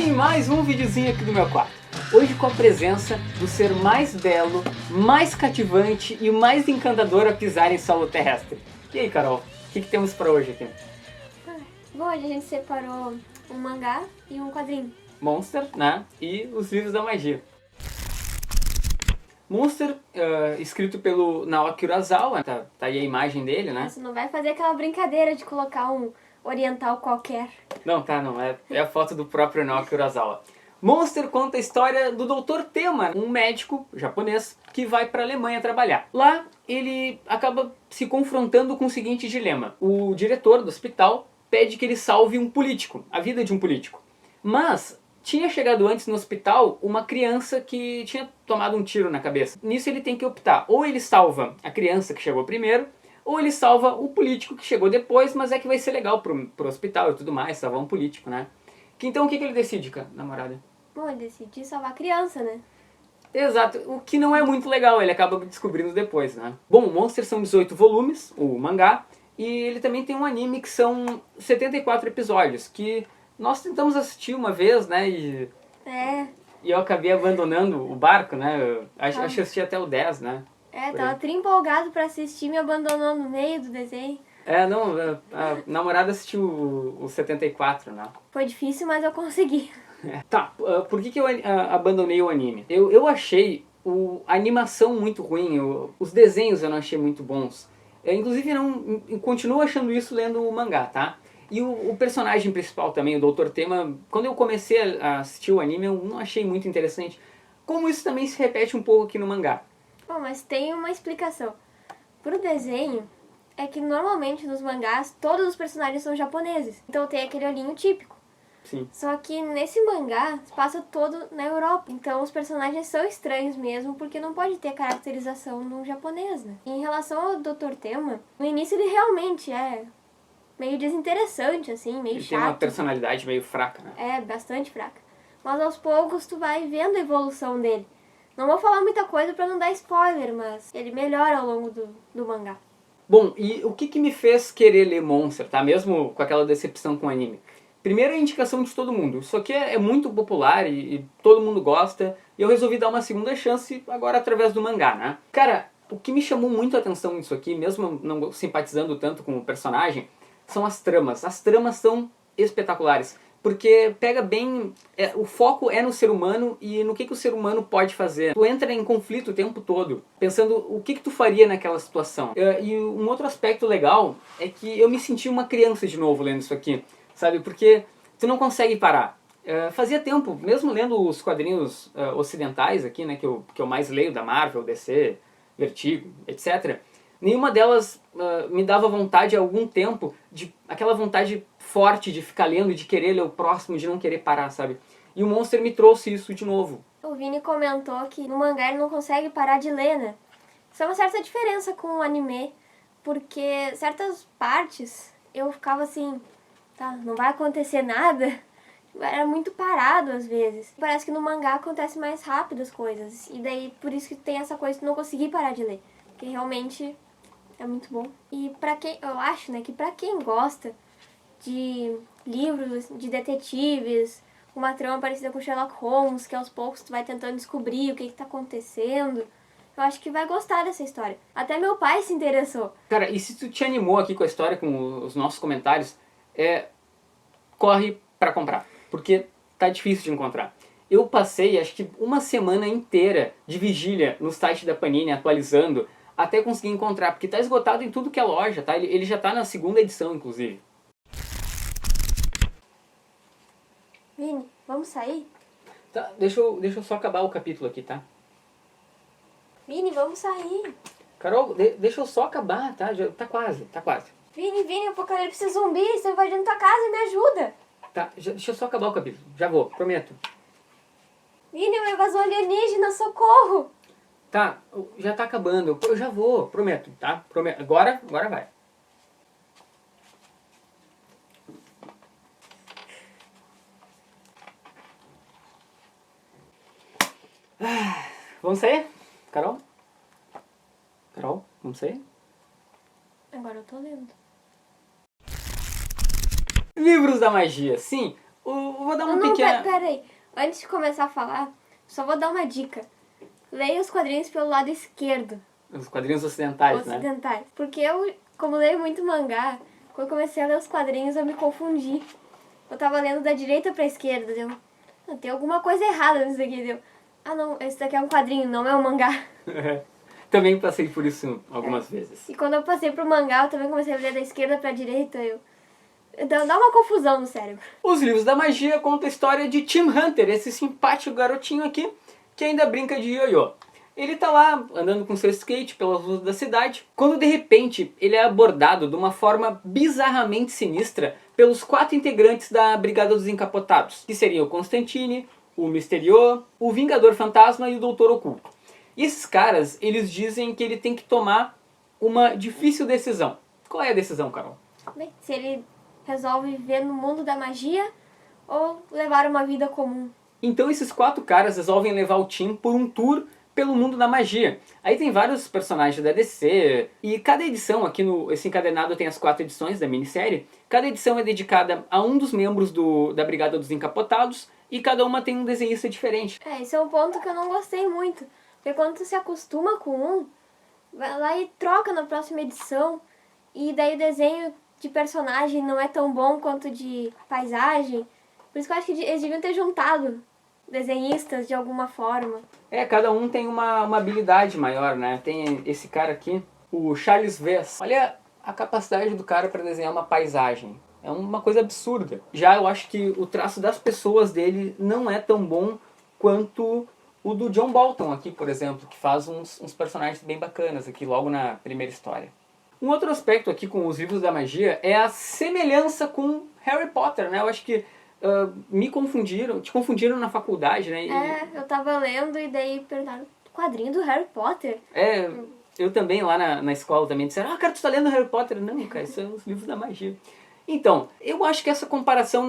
Sim, mais um videozinho aqui do meu quarto. Hoje com a presença do ser mais belo, mais cativante e mais encantador a pisar em solo terrestre. E aí, Carol, o que temos pra hoje aqui? Bom, hoje a gente separou um mangá e um quadrinho. Monster, né? E os livros da magia. Monster, escrito pelo Naoki Urasawa, tá aí a imagem dele, né? Você não vai fazer aquela brincadeira de colocar um oriental qualquer. Não, é a foto do próprio Naoki Urasawa. Monster conta a história do Dr. Tema, um médico japonês que vai para a Alemanha trabalhar. Lá, ele acaba se confrontando com o seguinte dilema. O diretor do hospital pede que ele salve um político, a vida de um político. Mas tinha chegado antes no hospital uma criança que tinha tomado um tiro na cabeça. Nisso ele tem que optar. Ou ele salva a criança que chegou primeiro, ou ele salva o político que chegou depois, mas é que vai ser legal pro hospital e tudo mais, salvar um político, né? Então o que ele decide, namorada? Bom, ele decidiu salvar a criança, né? Exato, o que não é muito legal, ele acaba descobrindo depois, né? Bom, Monster são 18 volumes, o mangá, e ele também tem um anime que são 74 episódios, que nós tentamos assistir uma vez, né, e eu acabei abandonando o barco, né, acho que eu assisti até o 10, né? Tava empolgado pra assistir e me abandonou no meio do desenho. Não, a namorada assistiu o 74, né? Foi difícil, mas eu consegui. Tá, por que eu abandonei o anime? Eu achei a animação muito ruim, os desenhos eu não achei muito bons. Inclusive, continuo achando isso lendo o mangá, tá? E o personagem principal também, o Dr. Tema, quando eu comecei a assistir o anime, eu não achei muito interessante. Como isso também se repete um pouco aqui no mangá. Bom, mas tem uma explicação. Pro desenho, é que normalmente nos mangás, todos os personagens são japoneses. Então tem aquele olhinho típico. Sim. Só que nesse mangá se passa todo na Europa. Então os personagens são estranhos mesmo, porque não pode ter caracterização de um japonês, né? Em relação ao Dr. Tema, no início ele realmente é meio desinteressante, assim, meio chato. Ele tem uma personalidade meio fraca, né? É, bastante fraca. Mas aos poucos tu vai vendo a evolução dele. Não vou falar muita coisa pra não dar spoiler, mas ele melhora ao longo do mangá. Bom, e o que me fez querer ler Monster, tá? Mesmo com aquela decepção com o anime? Primeiro, a indicação de todo mundo. Isso aqui é muito popular e todo mundo gosta. E eu resolvi dar uma segunda chance agora através do mangá, né? Cara, o que me chamou muito a atenção nisso aqui, mesmo não simpatizando tanto com o personagem, são as tramas. As tramas são espetaculares. Porque pega bem... o foco é no ser humano e no que o ser humano pode fazer. Tu entra em conflito o tempo todo, pensando o que tu faria naquela situação. E um outro aspecto legal é que eu me senti uma criança de novo lendo isso aqui. Sabe, porque tu não consegue parar. Fazia tempo, mesmo lendo os quadrinhos ocidentais aqui, né, que eu mais leio da Marvel, DC, Vertigo, etc. Nenhuma delas me dava vontade há algum tempo, aquela vontade forte de ficar lendo, de querer ler o próximo, de não querer parar, sabe? E o Monster me trouxe isso de novo. O Vini comentou que no mangá ele não consegue parar de ler, né? Isso é uma certa diferença com o anime, porque certas partes eu ficava assim... Tá, não vai acontecer nada. Era muito parado às vezes. Parece que no mangá acontece mais rápido as coisas. E daí por isso que tem essa coisa de não conseguir parar de ler. Porque realmente é muito bom. E pra quem, eu acho, né, que pra quem gosta de livros de detetives, uma trama parecida com Sherlock Holmes, que aos poucos tu vai tentando descobrir o que tá acontecendo, eu acho que vai gostar dessa história. Até meu pai se interessou. Cara, e se tu te animou aqui com a história, com os nossos comentários, corre pra comprar, porque tá difícil de encontrar. Eu passei, acho que uma semana inteira de vigília no site da Panini, atualizando, até conseguir encontrar, porque tá esgotado em tudo que é loja, tá? Ele já tá na segunda edição, inclusive. Vini, vamos sair? Tá, deixa eu só acabar o capítulo aqui, tá? Vini, vamos sair. Carol, deixa eu só acabar, tá? Tá quase. Vini, apocalipse zumbi, você invadindo tua casa, me ajuda. Tá, deixa eu só acabar o capítulo. Já vou, prometo. Vini, uma invasão alienígena, socorro. Tá, já tá acabando. Eu já vou, prometo, tá? Prometo. Agora vai. Vamos sair? Carol? Carol, vamos sair? Agora eu tô lendo. Livros da magia, sim. Vou dar uma Não, pequena... pera aí. Antes de começar a falar, só vou dar uma dica. Leia os quadrinhos pelo lado esquerdo. Os quadrinhos ocidentais, né? Ocidentais. Porque eu, como leio muito mangá, quando eu comecei a ler os quadrinhos eu me confundi. Eu tava lendo da direita pra esquerda, deu. Não, tem alguma coisa errada nisso aqui, deu. Ah não, esse daqui é um quadrinho, não é um mangá. Também passei por isso algumas vezes. E quando eu passei pro mangá, eu também comecei a ler da esquerda pra direita, dá uma confusão no cérebro. Os livros da magia contam a história de Tim Hunter, esse simpático garotinho aqui, que ainda brinca de ioiô. Ele tá lá, andando com seu skate pelas ruas da cidade, quando de repente ele é abordado de uma forma bizarramente sinistra pelos 4 integrantes da Brigada dos Encapotados, que seriam o Constantine, o Mysterio, o Vingador Fantasma e o Doutor Oculto. E esses caras, eles dizem que ele tem que tomar uma difícil decisão. Qual é a decisão, Carol? Bem, se ele resolve viver no mundo da magia ou levar uma vida comum. Então esses 4 caras resolvem levar o Tim por um tour pelo mundo da magia. Aí tem vários personagens da DC, e cada edição, aqui no esse encadenado tem as 4 edições da minissérie, cada edição é dedicada a um dos membros da Brigada dos Encapotados, e cada uma tem um desenhista diferente. Esse é um ponto que eu não gostei muito. Porque quando tu se acostuma com um, vai lá e troca na próxima edição, e daí o desenho de personagem não é tão bom quanto de paisagem. Por isso que eu acho que eles deviam ter juntado desenhistas de alguma forma. Cada um tem uma habilidade maior, né? Tem esse cara aqui, o Charles Vess. Olha a capacidade do cara para desenhar uma paisagem. É uma coisa absurda. Já eu acho que o traço das pessoas dele não é tão bom quanto o do John Bolton aqui, por exemplo, que faz uns personagens bem bacanas aqui logo na primeira história. Um outro aspecto aqui com os livros da magia é a semelhança com Harry Potter, né? Eu acho que te confundiram na faculdade, né? Eu tava lendo e daí perguntaram, quadrinho do Harry Potter? Eu também lá na escola também disseram, cara, tu tá lendo Harry Potter? Não, cara, isso são os livros da magia. Então, eu acho que essa comparação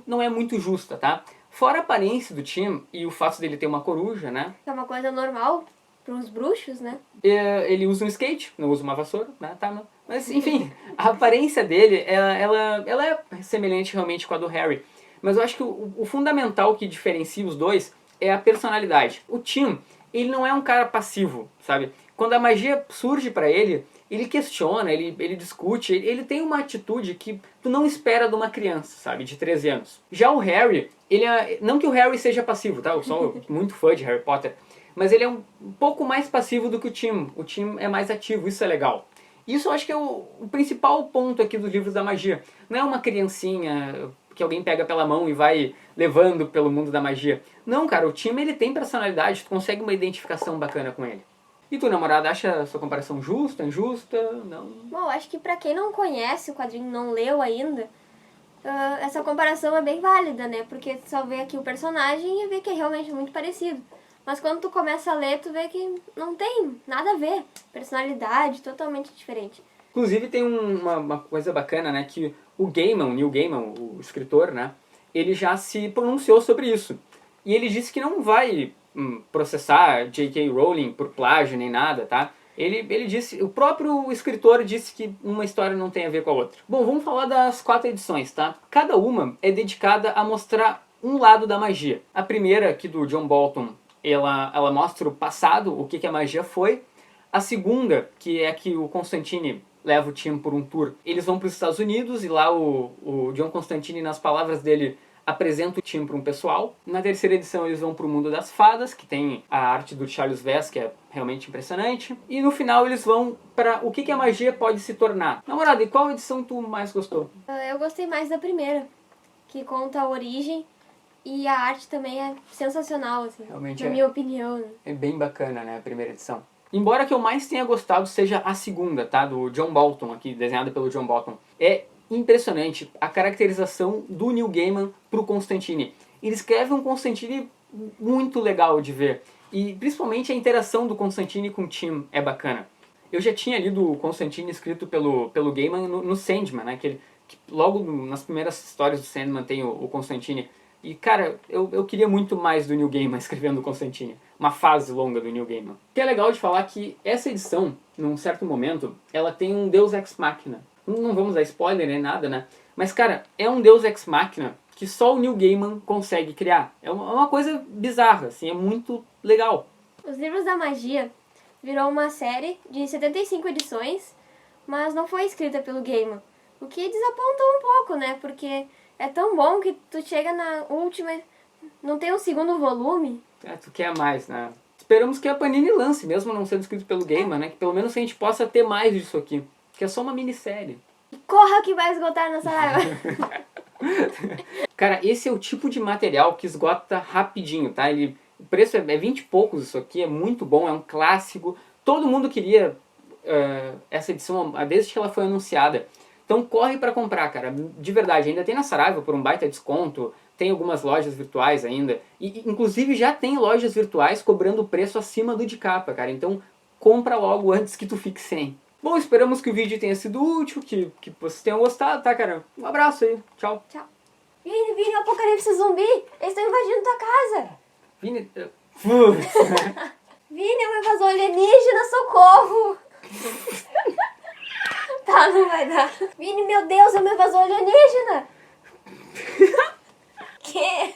não é muito justa, tá? Fora a aparência do Tim e o fato dele ter uma coruja, né? É uma coisa normal para uns bruxos, né? Ele usa um skate, não usa uma vassoura, né? Tá, não. Mas, enfim, a aparência dele, ela é semelhante realmente com a do Harry. Mas eu acho que o fundamental que diferencia os dois é a personalidade. O Tim, ele não é um cara passivo, sabe? Quando a magia surge pra ele questiona, ele discute, ele tem uma atitude que tu não espera de uma criança, sabe? De 13 anos. Já o Harry, não que o Harry seja passivo, tá? Eu sou muito fã de Harry Potter. Mas ele é um pouco mais passivo do que o Tim. O Tim é mais ativo, isso é legal. Isso eu acho que é o principal ponto aqui dos livros da magia. Não é uma criancinha que alguém pega pela mão e vai levando pelo mundo da magia. Não, cara, o Tim ele tem personalidade, tu consegue uma identificação bacana com ele. E tu, namorada, acha a sua comparação justa, injusta? Não? Bom, acho que pra quem não conhece o quadrinho, não leu ainda, essa comparação é bem válida, né? Porque tu só vê aqui o personagem e vê que é realmente muito parecido. Mas quando tu começa a ler, tu vê que não tem nada a ver. Personalidade totalmente diferente. Inclusive tem uma coisa bacana, né? Que o Neil Gaiman, o escritor, né? Ele já se pronunciou sobre isso. E ele disse que não vai processar J.K. Rowling por plágio nem nada, tá? Ele disse, o próprio escritor disse que uma história não tem a ver com a outra. Bom, vamos falar das 4 edições, tá? Cada uma é dedicada a mostrar um lado da magia. A primeira, aqui do John Bolton, ela mostra o passado, o que a magia foi. A segunda, que é que o Constantine leva o Tim por um tour, eles vão para os Estados Unidos e lá o John Constantine, nas palavras dele, apresenta o Tim para um pessoal. Na terceira edição eles vão para o mundo das fadas, que tem a arte do Charles Vess, que é realmente impressionante. E no final eles vão para o que a magia pode se tornar. Namorada, e qual edição tu mais gostou? Eu gostei mais da primeira, que conta a origem. E a arte também é sensacional, assim, realmente na minha opinião. É bem bacana, né, a primeira edição. Embora que eu mais tenha gostado seja a segunda, tá, do John Bolton, aqui, desenhada pelo John Bolton. É impressionante a caracterização do Neil Gaiman pro Constantine. Ele escreve um Constantine muito legal de ver. E principalmente a interação do Constantine com o Tim é bacana. Eu já tinha lido o Constantine escrito pelo Gaiman no Sandman, né, que logo nas primeiras histórias do Sandman tem o Constantine. E, cara, eu queria muito mais do Neil Gaiman escrevendo o Constantine. Uma fase longa do Neil Gaiman. O que é legal de falar que essa edição, num certo momento, ela tem um Deus Ex Machina. Não vamos dar spoiler nem nada, né? Mas, cara, é um Deus Ex Machina que só o Neil Gaiman consegue criar. É uma coisa bizarra, assim, é muito legal. Os Livros da Magia virou uma série de 75 edições, mas não foi escrita pelo Gaiman. O que desapontou um pouco, né? Porque é tão bom que tu chega na última, não tem um segundo volume. Tu quer mais, né? Esperamos que a Panini lance, mesmo não sendo escrito pelo Gaiman, né? Que pelo menos a gente possa ter mais disso aqui. Que é só uma minissérie. Corra que vai esgotar na Saraiva. Cara, esse é o tipo de material que esgota rapidinho, tá? O preço é 20 e poucos isso aqui, é muito bom, é um clássico. Todo mundo queria essa edição desde que ela foi anunciada. Então corre pra comprar, cara. De verdade, ainda tem na Saraiva por um baita desconto. Tem algumas lojas virtuais ainda. E inclusive já tem lojas virtuais cobrando o preço acima do de capa, cara. Então compra logo antes que tu fique sem. Bom, esperamos que o vídeo tenha sido útil, que vocês tenham gostado, tá, cara? Um abraço aí. Tchau. Tchau. Vini, o apocalipse zumbi! Eles estão invadindo tua casa! Vini... Vini, é um invasor alienígena, socorro! Tá, não vai dar. Vini, meu Deus, é um invasor alienígena! Que?